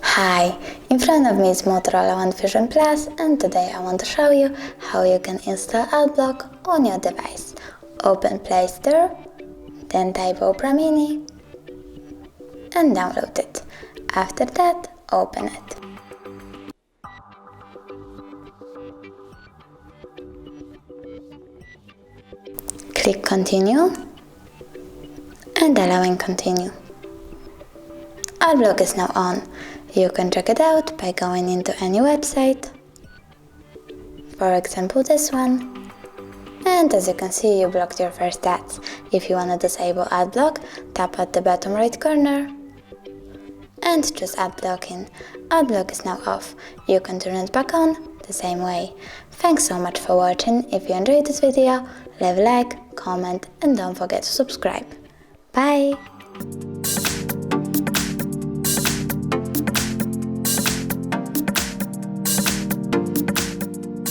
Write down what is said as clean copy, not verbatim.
Hi, in front of me is Motorola One Fusion Plus, and today I want to show you how you can install AdBlock on your device. Open Play Store, then type Opera Mini and download it. After that, open it. Click Continue and allowing Continue. AdBlock is now on. You can check it out by going into any website, for example this one, and as you can see you blocked your first ads. If you want to disable AdBlock, tap at the bottom right corner and choose AdBlocking. AdBlock is now off. You can turn it back on the same way. Thanks so much for watching. If you enjoyed this video, leave a like, comment and don't forget to subscribe. Bye!